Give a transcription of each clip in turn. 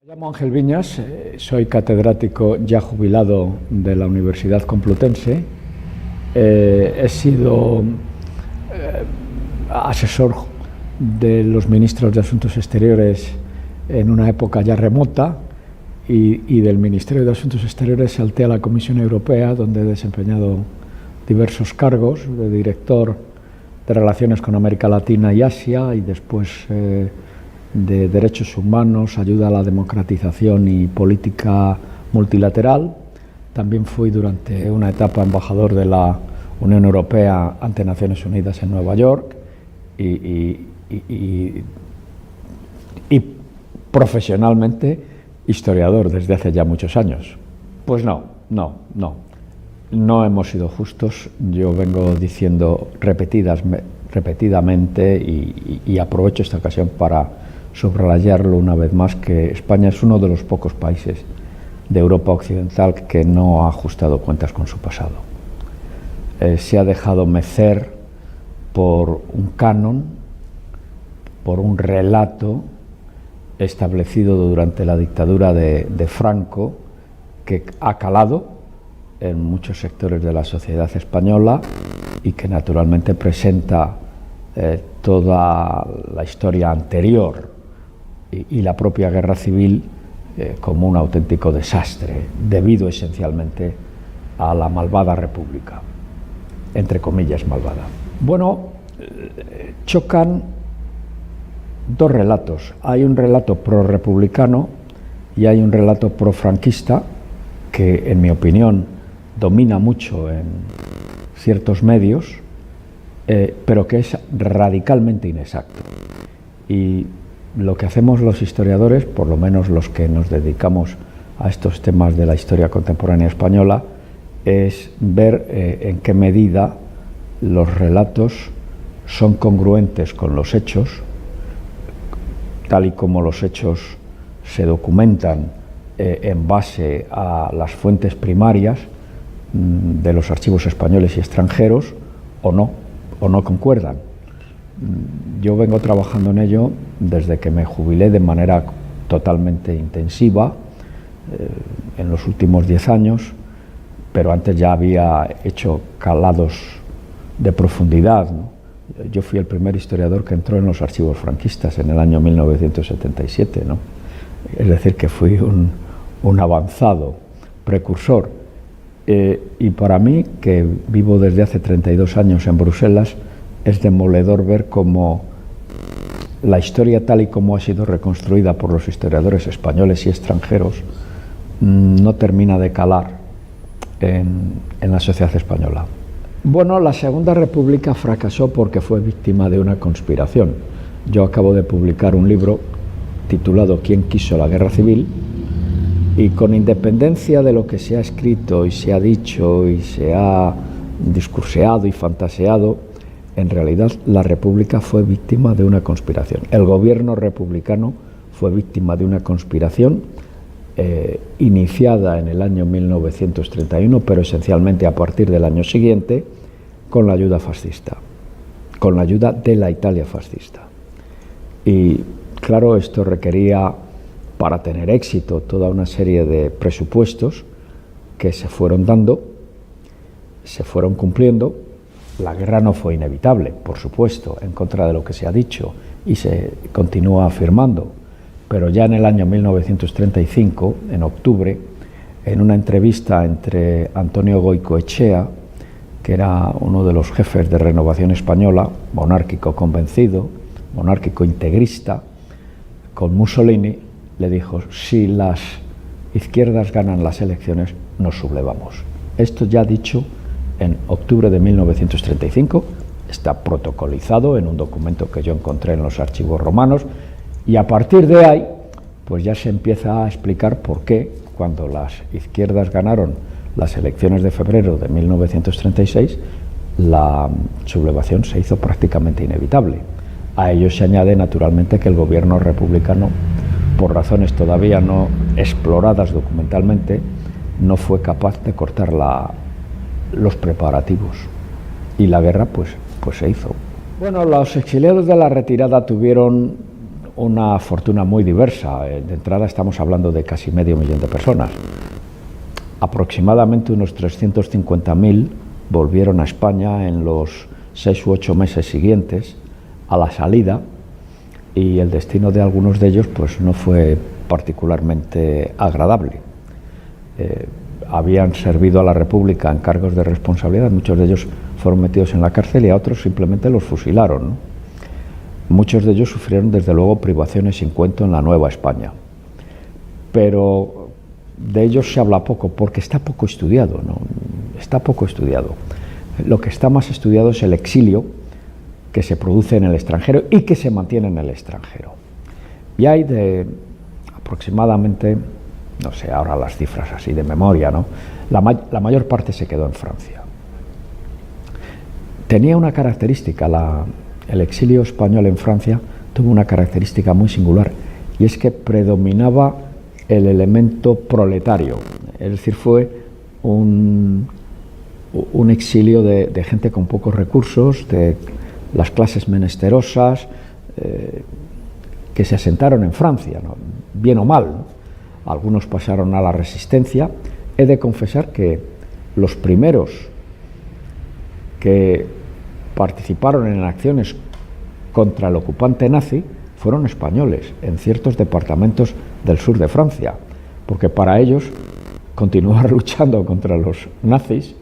Me llamo Ángel Viñas, soy catedrático ya jubilado de la Universidad Complutense. He sido asesor de los ministros de Asuntos Exteriores en una época ya remota y del Ministerio de Asuntos Exteriores salté a la Comisión Europea, donde he desempeñado diversos cargos de director de Relaciones con América Latina y Asia y después de Derechos Humanos, Ayuda a la Democratización y Política Multilateral. También fui durante una etapa embajador de la Unión Europea ante Naciones Unidas en Nueva York y profesionalmente historiador desde hace ya muchos años. Pues no hemos sido justos. Yo vengo diciendo repetidamente y aprovecho esta ocasión para subrayarlo una vez más, que España es uno de los pocos países de Europa Occidental que no ha ajustado cuentas con su pasado. Se ha dejado mecer por un canon, por un relato establecido durante la dictadura de Franco, que ha calado en muchos sectores de la sociedad española y que naturalmente presenta toda la historia anterior y la propia guerra civil como un auténtico desastre, debido esencialmente a la malvada república, entre comillas malvada. Bueno, chocan dos relatos. Hay un relato prorrepublicano y hay un relato profranquista que, en mi opinión, domina mucho en ciertos medios, pero que es radicalmente inexacto. Y lo que hacemos los historiadores, por lo menos los que nos dedicamos a estos temas de la historia contemporánea española, es ver en qué medida los relatos son congruentes con los hechos, tal y como los hechos se documentan en base a las fuentes primarias de los archivos españoles y extranjeros, o no concuerdan. Yo vengo trabajando en ello desde que me jubilé de manera totalmente intensiva en los últimos 10 años, pero antes ya había hecho calados de profundidad, ¿no? Yo fui el primer historiador que entró en los archivos franquistas en el año 1977, ¿no? Es decir, que fui un avanzado precursor. Y para mí, que vivo desde hace 32 años en Bruselas, es demoledor ver cómo la historia, tal y como ha sido reconstruida por los historiadores españoles y extranjeros, no termina de calar en la sociedad española. Bueno, la Segunda República fracasó porque fue víctima de una conspiración. Yo acabo de publicar un libro titulado ¿Quién quiso la guerra civil? Y con independencia de lo que se ha escrito y se ha dicho y se ha discurseado y fantaseado, en realidad la República fue víctima de una conspiración. El gobierno republicano fue víctima de una conspiración iniciada en el año 1931, pero esencialmente a partir del año siguiente, con la ayuda fascista, con la ayuda de la Italia fascista. Y claro, esto requería, para tener éxito, toda una serie de presupuestos que se fueron dando, se fueron cumpliendo. La guerra no fue inevitable, por supuesto, en contra de lo que se ha dicho y se continúa afirmando, pero ya en el año 1935, en octubre, en una entrevista entre Antonio Goicoechea, que era uno de los jefes de Renovación Española, monárquico convencido, monárquico integrista, con Mussolini, le dijo: si las izquierdas ganan las elecciones, nos sublevamos. Esto ya dicho en octubre de 1935, está protocolizado en un documento que yo encontré en los archivos romanos, y a partir de ahí pues ya se empieza a explicar por qué, cuando las izquierdas ganaron las elecciones de febrero de 1936, la sublevación se hizo prácticamente inevitable. A ello se añade naturalmente que el gobierno republicano, por razones todavía no exploradas documentalmente, no fue capaz de cortar los preparativos, y la guerra pues se hizo. Bueno, los exiliados de la retirada tuvieron una fortuna muy diversa. De entrada estamos hablando de casi medio millón de personas. Aproximadamente unos 350.000 volvieron a España en los 6 u 8 meses siguientes a la salida, y el destino de algunos de ellos pues no fue particularmente agradable. Habían servido a la República en cargos de responsabilidad, muchos de ellos fueron metidos en la cárcel y a otros simplemente los fusilaron, ¿no? Muchos de ellos sufrieron desde luego privaciones sin cuento en la Nueva España, pero de ellos se habla poco porque está poco estudiado, ¿no? Está poco estudiado. Lo que está más estudiado es el exilio que se produce en el extranjero y que se mantiene en el extranjero. Y hay de aproximadamente, no sé ahora las cifras así de memoria, ¿no? La mayor parte se quedó en Francia. Tenía una característica, el exilio español en Francia tuvo una característica muy singular, y es que predominaba el elemento proletario, es decir, fue un exilio de gente con pocos recursos, de las clases menesterosas, que se asentaron en Francia, ¿no? Bien o mal, ¿no? Algunos pasaron a la resistencia. He de confesar que los primeros que participaron en acciones contra el ocupante nazi fueron españoles en ciertos departamentos del sur de Francia, porque para ellos continuar luchando contra los nazis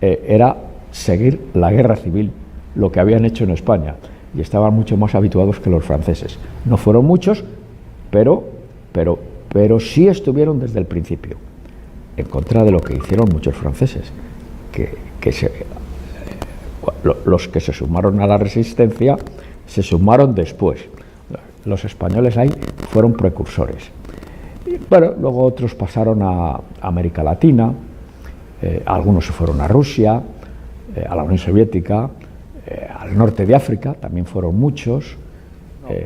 era seguir la guerra civil, lo que habían hecho en España, y estaban mucho más habituados que los franceses. No fueron muchos, pero sí estuvieron desde el principio, en contra de lo que hicieron muchos franceses, los que se sumaron a la resistencia se sumaron después. Los españoles ahí fueron precursores. Y, bueno, luego otros pasaron a América Latina, algunos se fueron a Rusia, a la Unión Soviética, al norte de África, también fueron muchos.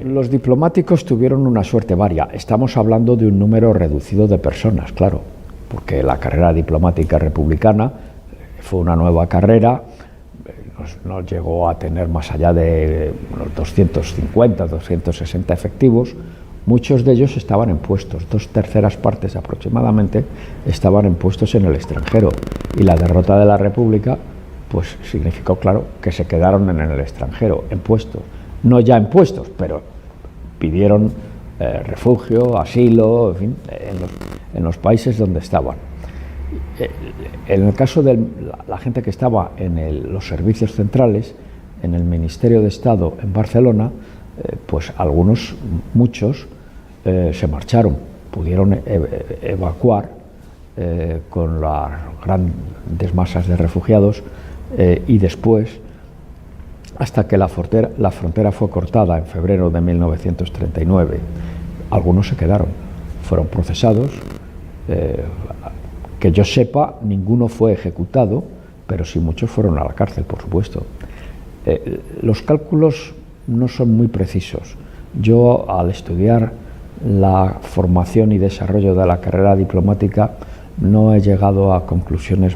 Los diplomáticos tuvieron una suerte varia. Estamos hablando de un número reducido de personas, claro, porque la carrera diplomática republicana fue una nueva carrera, no llegó a tener más allá de unos 250, 260 efectivos. Muchos de ellos estaban en puestos, 2/3 partes aproximadamente estaban en puestos en el extranjero, y la derrota de la República pues significó, claro, que se quedaron en el extranjero, en puestos, no ya en puestos, pero pidieron refugio, asilo, en fin, en los países donde estaban. En el caso de la gente que estaba en los servicios centrales, en el Ministerio de Estado en Barcelona, pues muchos se marcharon, pudieron evacuar con las grandes masas de refugiados, y después, hasta que la frontera fue cortada en febrero de 1939, algunos se quedaron, fueron procesados. Que yo sepa, ninguno fue ejecutado, pero sí muchos fueron a la cárcel, por supuesto. Los cálculos no son muy precisos. Yo, al estudiar la formación y desarrollo de la carrera diplomática, no he llegado a conclusiones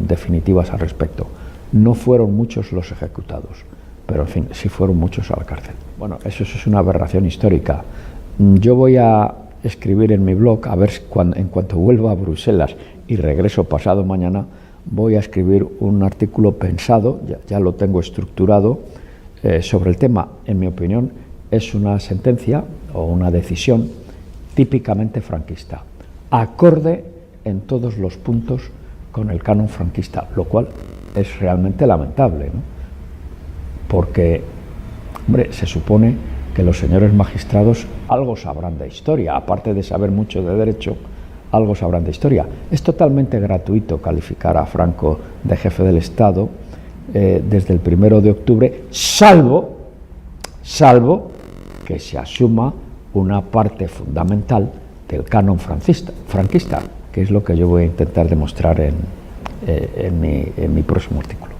definitivas al respecto. No fueron muchos los ejecutados, pero en fin, sí fueron muchos a la cárcel. Bueno, eso es una aberración histórica. Yo voy a escribir en mi blog, a ver en cuanto vuelva a Bruselas y regreso pasado mañana, voy a escribir un artículo pensado, ya lo tengo estructurado, sobre el tema. En mi opinión, es una sentencia o una decisión típicamente franquista, acorde en todos los puntos con el canon franquista, lo cual es realmente lamentable, ¿no? Porque, hombre, se supone que los señores magistrados algo sabrán de historia, aparte de saber mucho de derecho, algo sabrán de historia. Es totalmente gratuito calificar a Franco de jefe del Estado desde el 1 de octubre, salvo que se asuma una parte fundamental del canon franquista, que es lo que yo voy a intentar demostrar en mi próximo artículo.